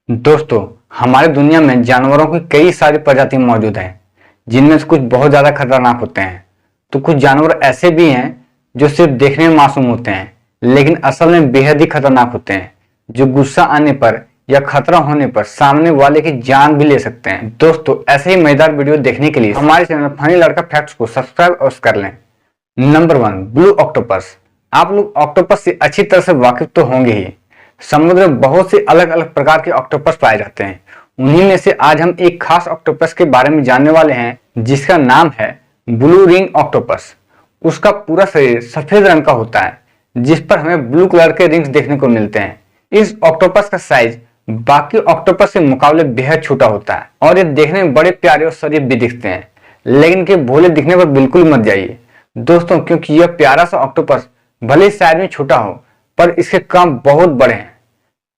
दोस्तों, हमारे दुनिया में जानवरों की कई सारी प्रजातियां मौजूद हैं, जिनमें से कुछ बहुत ज़्यादा खतरनाक होते हैं। तो कुछ जानवर ऐसे भी हैं जो सिर्फ देखने में मासूम होते हैं, लेकिन असल में बेहद ही खतरनाक होते हैं, जो गुस्सा आने पर या खतरा होने पर सामने वाले की जान भी ले सकते हैं। दोस्तों, ऐसे ही मजेदार वीडियो देखने के लिए हमारे चैनल फनी लड़का फैक्ट्स को सब्सक्राइब और कर लें। Number 1, blue octopus. आप लोग ऑक्टोपस से अच्छी तरह से वाकिफ तो होंगे ही। समुद्र में बहुत से अलग अलग प्रकार के ऑक्टोपस पाए जाते हैं। उन्हीं में से आज हम एक खास ऑक्टोपस के बारे में जानने वाले हैं, जिसका नाम है ब्लू रिंग ऑक्टोपस। उसका पूरा शरीर सफेद रंग का होता है, जिस पर हमें ब्लू कलर के रिंग्स देखने को मिलते हैं। इस ऑक्टोपस का साइज बाकी ऑक्टोपस के मुकाबले बेहद छोटा होता है और ये देखने में बड़े प्यारे और शरीफ भी दिखते हैं, लेकिन के भोले दिखने पर बिल्कुल मत जाइए दोस्तों, क्योंकि यह प्यारा सा ऑक्टोपस भले ही साइज में छोटा हो, पर इसके काम बहुत बड़े हैं।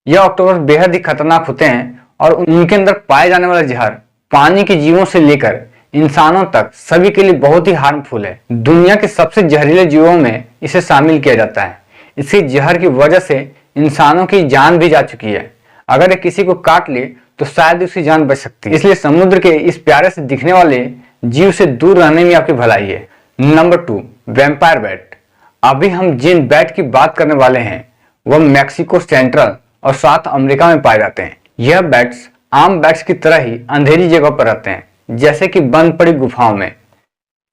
यह ऑक्टोपस बेहद ही खतरनाक होते हैं और उनके अंदर पाए जाने वाला जहर पानी के जीवों से लेकर इंसानों तक सभी के लिए बहुत ही हार्मफुल है। दुनिया के सबसे जहरीले जीवों में इसे शामिल किया जाता है। इसी जहर की वजह से इंसानों की जान भी जा चुकी है। अगर ये किसी को काट ले तो शायद उसकी जान बच सकती है। इसलिए समुद्र के इस प्यारे से दिखने वाले जीव से दूर रहने में आपकी भलाई है। Number 2, vampire bat. अभी हम जिन बैट की बात करने वाले हैं वह मैक्सिको, सेंट्रल और साउथ अमेरिका में पाए जाते हैं। यह बैट्स आम बैट्स की तरह ही अंधेरी जगह पर रहते हैं, जैसे कि बंद पड़ी गुफाओं में।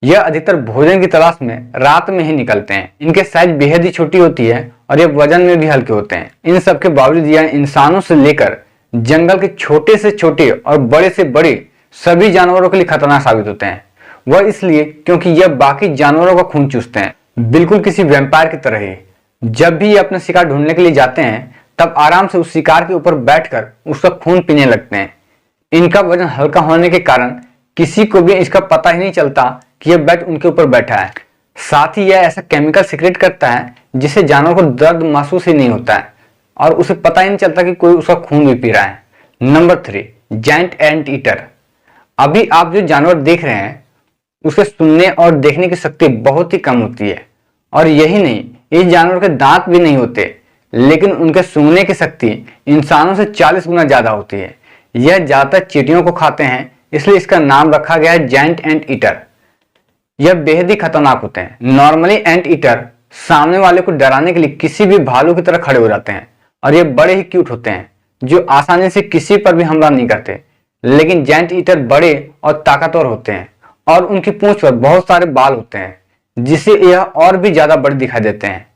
यह अधिकतर भोजन की तलाश में रात में ही निकलते हैं। इनके साइज बेहद ही छोटी होती है और ये वजन में भी हल्के होते हैं। इन सब के बावजूद यह इंसानों से लेकर जंगल के छोटे से छोटे और बड़े से बड़े सभी जानवरों के लिए खतरनाक साबित होते हैं। वह इसलिए क्योंकि यह बाकी जानवरों का खून चूसते हैं, बिल्कुल किसी वैम्पायर की तरह ही। जब भी ये अपना शिकार ढूंढने के लिए जाते हैं, तब आराम से उस शिकार के ऊपर बैठकर उसका खून पीने लगते हैं। इनका वजन हल्का होने के कारण किसी को भी इसका पता ही नहीं चलता कि यह बैट उनके ऊपर बैठा है। साथ ही यह ऐसा केमिकल सीक्रेट करता है जिससे जानवर को दर्द महसूस ही नहीं होता है और उसे पता ही नहीं चलता कि कोई उसका खून भी पी रहा है। Number 3, giant ant eater. अभी आप जो जानवर देख रहे हैं उसके सुनने और देखने की शक्ति बहुत ही कम होती है, और यही नहीं, इस जानवर के दांत भी नहीं होते, लेकिन उनके सूंघने की शक्ति इंसानों से 40 गुना ज्यादा होती है। यह ज्यादातर चींटियों को खाते हैं, इसलिए इसका नाम रखा गया है जायंट एंट ईटर। यह बेहद ही खतरनाक होते हैं। नॉर्मली एंट ईटर सामने वाले को डराने के लिए किसी भी भालू की तरह खड़े हो जाते हैं और ये बड़े ही क्यूट होते हैं, जो आसानी से किसी पर भी हमला नहीं करते। लेकिन जायंट ईटर बड़े और ताकतवर होते हैं और उनकी पूंछ पर बहुत सारे बाल होते हैं, जिससे यह और भी ज्यादा बड़े दिखाई देते हैं।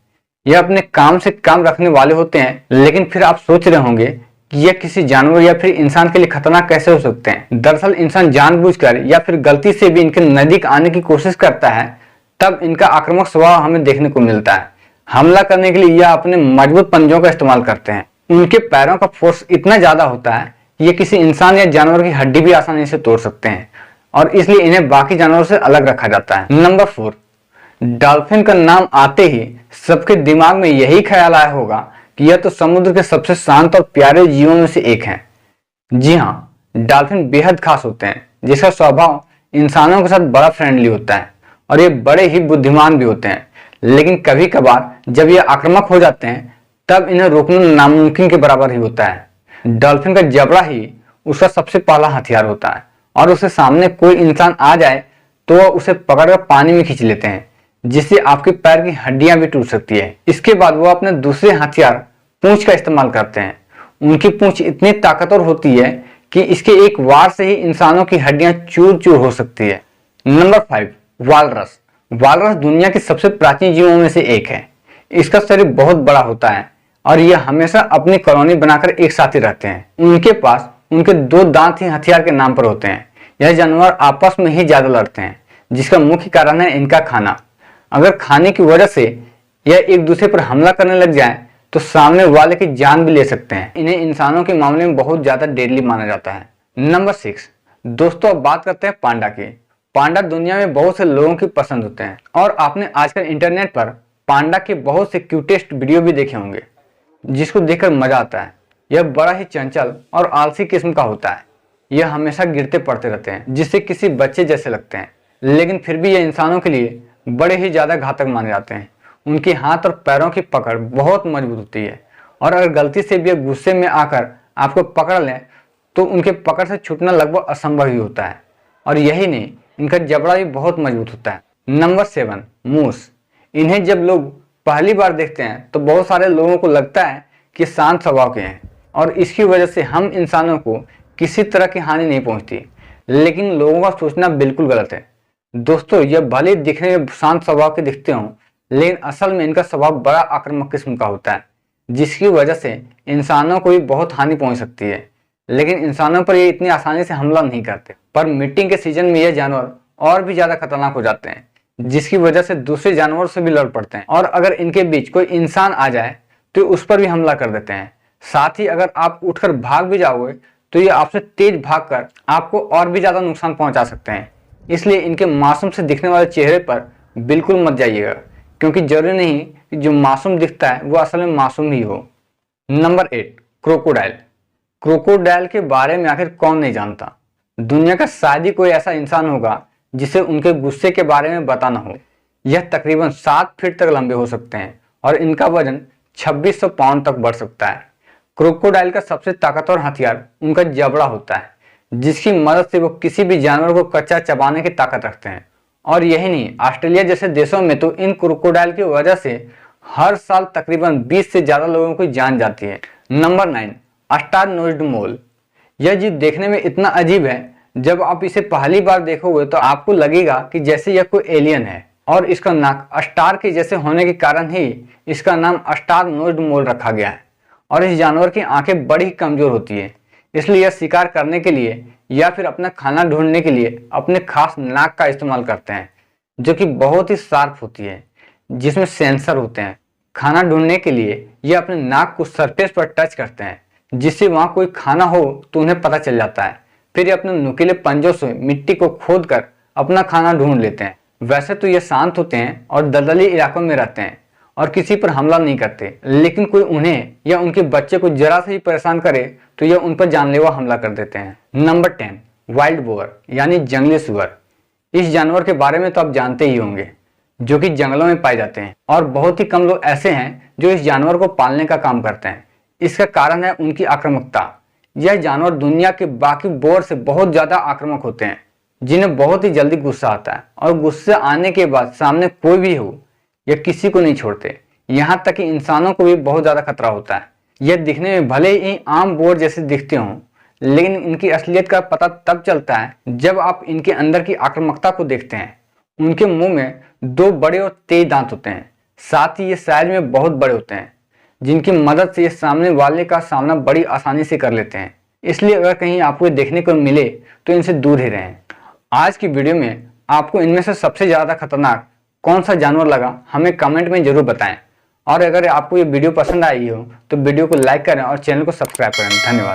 यह अपने काम से काम रखने वाले होते हैं, लेकिन फिर आप सोच रहे होंगे कि यह किसी जानवर या फिर इंसान के लिए खतरनाक कैसे हो सकते हैं। दरअसल इंसान जानबूझकर या फिर गलती से भी इनके नजदीक आने की कोशिश करता है, तब इनका आक्रामक स्वभाव हमें देखने को मिलता है। हमला करने के लिए यह अपने मजबूत पंजों का इस्तेमाल करते हैं। उनके पैरों का फोर्स इतना ज्यादा होता है कि ये किसी इंसान या जानवर की हड्डी भी आसानी से तोड़ सकते हैं, और इसलिए इन्हें बाकी जानवरों से अलग रखा जाता है। नंबर 4, डॉल्फिन का नाम आते ही सबके दिमाग में यही ख्याल आया होगा कि यह तो समुद्र के सबसे शांत और प्यारे जीवों में से एक है। जी हाँ, डॉल्फिन बेहद खास होते हैं, जिसका स्वभाव इंसानों के साथ बड़ा फ्रेंडली होता है और ये बड़े ही बुद्धिमान भी होते हैं। लेकिन कभी कभार जब ये आक्रामक हो जाते हैं, तब इन्हें रोकना नामुमकिन के बराबर ही होता है। डॉल्फिन का जबड़ा ही उसका सबसे पहला हथियार होता है और उसके सामने कोई इंसान आ जाए तो वह उसे पकड़कर पानी में खींच लेते हैं, जिससे आपके पैर की हड्डियां भी टूट सकती है। इसके बाद वो अपने दूसरे हथियार पूंछ का इस्तेमाल करते हैं। उनकी पूंछ इतनी ताकतवर होती है कि इसके एक वार से ही इंसानों की हड्डियां चूर चूर हो सकती है। Number 5, walrus. वालरस दुनिया के सबसे प्राचीन जीवों में से एक है। इसका शरीर बहुत बड़ा होता है और यह हमेशा अपनी कॉलोनी बनाकर एक साथ ही रहते हैं। उनके पास उनके 2 दांत ही हथियार के नाम पर होते हैं। यह जानवर आपस में ही ज्यादा लड़ते हैं, जिसका मुख्य कारण है इनका खाना। अगर खाने की वजह से यह एक दूसरे पर हमला करने लग जाए तो सामने वाले की जान भी ले सकते हैं। इन्हें इंसानों के मामले में बहुत ज्यादा डेडली माना जाता है। नंबर 6, दोस्तों अब बात करते हैं पांडा की। पांडा दुनिया में बहुत से लोगों की पसंद होते हैं और आपने आजकल इंटरनेट पर पांडा के बहुत से क्यूटेस्ट वीडियो भी देखे होंगे, जिसको देखकर मजा आता है। यह बड़ा ही चंचल और आलसी किस्म का होता है। यह हमेशा गिरते पड़ते रहते हैं, जिससे किसी बच्चे जैसे लगते हैं, लेकिन फिर भी यह इंसानों के लिए बड़े ही ज्यादा घातक माने जाते हैं। उनके हाथ और पैरों की पकड़ बहुत मजबूत होती है और अगर गलती से भी गुस्से में आकर आपको पकड़ लें तो उनके पकड़ से छूटना लगभग असंभव ही होता है। और यही नहीं, इनका जबड़ा भी बहुत मजबूत होता है। नंबर 7, मूस। इन्हें जब लोग पहली बार देखते हैं तो बहुत सारे लोगों को लगता है कि शांत स्वभाव के हैं और इसकी वजह से हम इंसानों को किसी तरह की हानि नहीं पहुंचती। लेकिन लोगों का सोचना बिल्कुल गलत है। दोस्तों, यह भले दिखने में शांत स्वभाव के दिखते हों, लेकिन असल में इनका स्वभाव बड़ा आक्रामक किस्म का होता है, जिसकी वजह से इंसानों को भी बहुत हानि पहुंच सकती है। लेकिन इंसानों पर ये इतनी आसानी से हमला नहीं करते। पर मीटिंग के सीजन में ये जानवर और भी ज्यादा खतरनाक हो जाते हैं, जिसकी वजह से दूसरे जानवरों से भी लड़ पड़ते हैं और अगर इनके बीच कोई इंसान आ जाए तो उस पर भी हमला कर देते हैं। साथ ही अगर आप उठकर भाग भी जाओगे तो ये आपसे तेज भागकर आपको और भी ज्यादा नुकसान पहुंचा सकते हैं। इसलिए इनके मासूम से दिखने वाले चेहरे पर बिल्कुल मत जाइएगा, क्योंकि जरूरी नहीं कि जो मासूम दिखता है वो असल में मासूम ही हो। Number 8, crocodile. क्रोकोडाइल के बारे में आखिर कौन नहीं जानता। दुनिया का शायद ही कोई ऐसा इंसान होगा जिसे उनके गुस्से के बारे में पता न हो। यह तकरीबन 7 फीट तक लंबे हो सकते हैं और इनका वजन 2600 पाउंड तक बढ़ सकता है। क्रोकोडाइल का सबसे ताकतवर हथियार उनका जबड़ा होता है, जिसकी मदद से वो किसी भी जानवर को कच्चा चबाने की ताकत रखते हैं। और यही नहीं, ऑस्ट्रेलिया जैसे देशों में तो इन क्रोकोडाइल की वजह से हर साल तकरीबन 20 से ज्यादा लोगों की जान जाती है। नंबर 9, स्टार नोज्ड मोल। यह जीव देखने में इतना अजीब है, जब आप इसे पहली बार देखोगे तो आपको लगेगा कि जैसे यह कोई एलियन है। और इसका नाक स्टार के जैसे होने के कारण ही इसका नाम स्टार नोज्ड मोल रखा गया है। और इस जानवर की आंखें बड़ी कमजोर होती है, इसलिए यह शिकार करने के लिए या फिर अपना खाना ढूंढने के लिए अपने खास नाक का इस्तेमाल करते हैं, जो कि बहुत ही शार्प होती है, जिसमें सेंसर होते हैं। खाना ढूंढने के लिए यह अपने नाक को सरफेस पर टच करते हैं, जिससे वहां कोई खाना हो तो उन्हें पता चल जाता है। फिर ये अपने नुकीले पंजों से मिट्टी को खोद कर अपना खाना ढूंढ लेते हैं। वैसे तो ये शांत होते हैं और दलदली इलाकों में रहते हैं और किसी पर हमला नहीं करते, लेकिन कोई उन्हें या उनके बच्चे को जरा से ही परेशान करे तो यह उन पर जानलेवा हमला कर देते हैं। नंबर 10, वाइल्ड बोअर यानी जंगली सुअर। इस जानवर के बारे में तो आप जानते ही होंगे, जो कि जंगलों में पाए जाते हैं और बहुत ही कम लोग ऐसे हैं जो इस जानवर को पालने का काम करते हैं। इसका कारण है उनकी आक्रामकता। यह जानवर दुनिया के बाकी बोअर से बहुत ज्यादा आक्रामक होते हैं, जिन्हें बहुत ही जल्दी गुस्सा आता है और गुस्से आने के बाद सामने कोई भी हो यह किसी को नहीं छोड़ते। यहाँ तक कि इंसानों को भी बहुत ज्यादा खतरा होता है। यह दिखने में भले ही आम बोअर जैसे दिखते हों, लेकिन इनकी असलियत का पता तब चलता है जब आप इनके अंदर की आक्रामकता को देखते हैं। उनके मुंह में 2 बड़े और तेज दांत होते हैं, साथ ही ये साइज में बहुत बड़े होते हैं, जिनकी मदद से ये सामने वाले का सामना बड़ी आसानी से कर लेते हैं। इसलिए अगर कहीं आपको ये देखने को मिले तो इनसे दूर ही रहें। आज की वीडियो में आपको इनमें से सबसे ज्यादा खतरनाक कौन सा जानवर लगा, हमें कमेंट में जरूर बताएं। और अगर आपको ये वीडियो पसंद आई हो तो वीडियो को लाइक करें और चैनल को सब्सक्राइब करें। धन्यवाद।